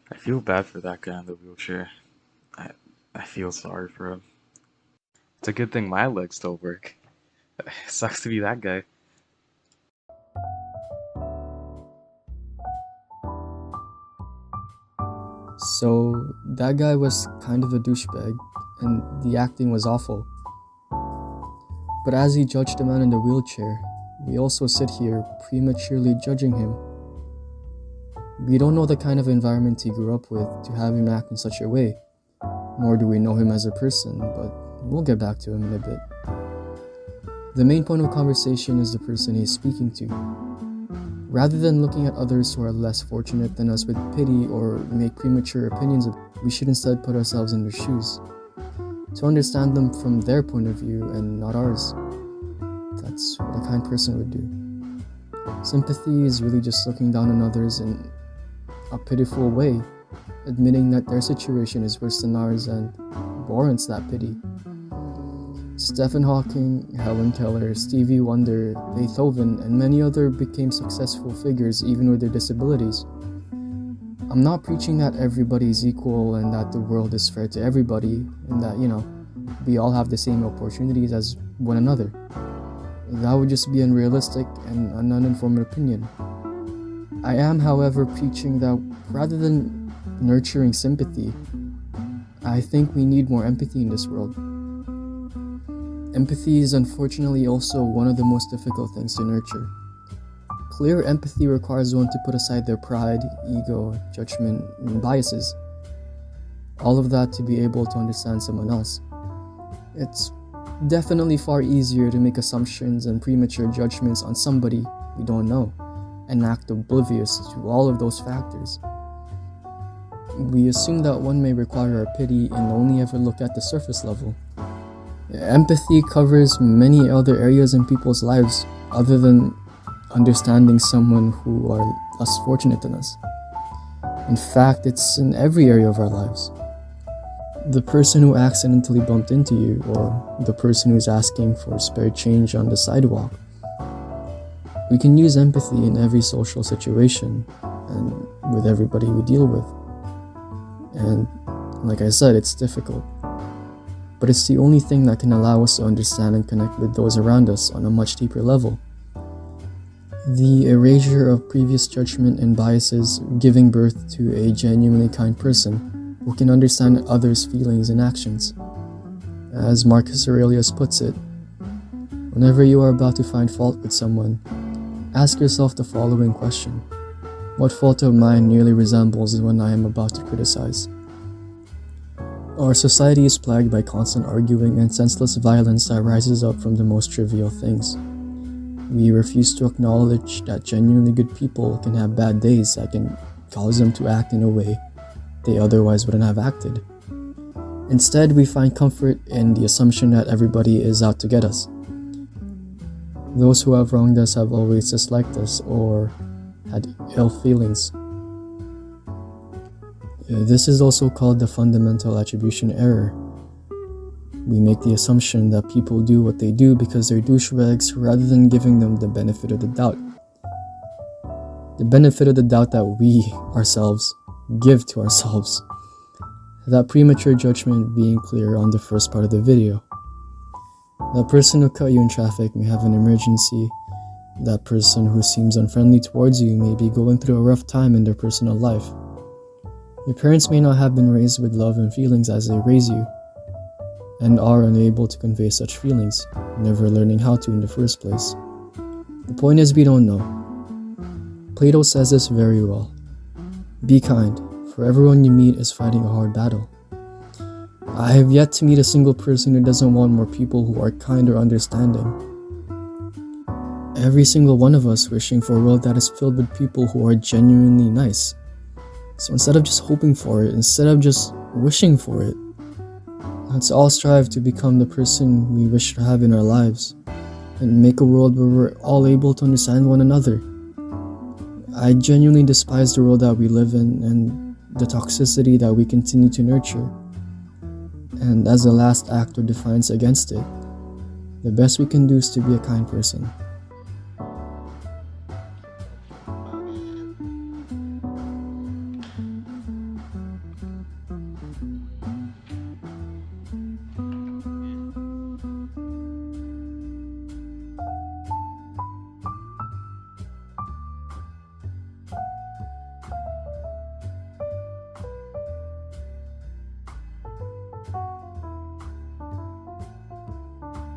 I feel bad for that guy in the wheelchair. I I feel sorry for him. It's a good thing my legs still work. It sucks to be that guy. So that guy was kind of a douchebag, and the acting was awful. But as he judged the man in the wheelchair, we also sit here prematurely judging him. We don't know the kind of environment he grew up with to have him act in such a way, nor do we know him as a person, but we'll get back to him in a bit. The main point of conversation is the person he's speaking to. Rather than looking at others who are less fortunate than us with pity or make premature opinions, we should instead put ourselves in their shoes, to understand them from their point of view and not ours. That's what a kind person would do. Sympathy is really just looking down on others in a pitiful way, admitting that their situation is worse than ours and warrants that pity. Stephen Hawking, Helen Keller, Stevie Wonder, Beethoven, and many other became successful figures even with their disabilities. I'm not preaching that everybody is equal and that the world is fair to everybody and that, we all have the same opportunities as one another. That would just be unrealistic and an uninformed opinion. I am, however, preaching that rather than nurturing sympathy, I think we need more empathy in this world. Empathy is unfortunately also one of the most difficult things to nurture. Clear empathy requires one to put aside their pride, ego, judgment, and biases. All of that to be able to understand someone else. It's definitely far easier to make assumptions and premature judgments on somebody we don't know and act oblivious to all of those factors. We assume that one may require our pity and only ever look at the surface level. Empathy covers many other areas in people's lives other than understanding someone who are less fortunate than us. In fact, it's in every area of our lives. The person who accidentally bumped into you, or the person who's asking for spare change on the sidewalk. We can use empathy in every social situation and with everybody we deal with. And like I said, it's difficult. But it's the only thing that can allow us to understand and connect with those around us on a much deeper level. The erasure of previous judgment and biases, giving birth to a genuinely kind person who can understand others' feelings and actions. As Marcus Aurelius puts it, whenever you are about to find fault with someone, ask yourself the following question: what fault of mine nearly resembles the one I am about to criticize? Our society is plagued by constant arguing and senseless violence that rises up from the most trivial things. We refuse to acknowledge that genuinely good people can have bad days that can cause them to act in a way they otherwise wouldn't have acted. Instead, we find comfort in the assumption that everybody is out to get us. Those who have wronged us have always disliked us or had ill feelings. This is also called the fundamental attribution error. We make the assumption that people do what they do because they're douchebags rather than giving them the benefit of the doubt. The benefit of the doubt that we, ourselves, give to ourselves. That premature judgment being clear on the first part of the video. That person who cut you in traffic may have an emergency. That person who seems unfriendly towards you may be going through a rough time in their personal life. Your parents may not have been raised with love and feelings as they raise you, and are unable to convey such feelings, never learning how to in the first place. The point is, we don't know. Plato says this very well. Be kind, for everyone you meet is fighting a hard battle. I have yet to meet a single person who doesn't want more people who are kind or understanding. Every single one of us wishing for a world that is filled with people who are genuinely nice. So instead of just hoping for it, instead of just wishing for it, let's all strive to become the person we wish to have in our lives and make a world where we're all able to understand one another. I genuinely despise the world that we live in and the toxicity that we continue to nurture. And as a last act of defiance against it, the best we can do is to be a kind person.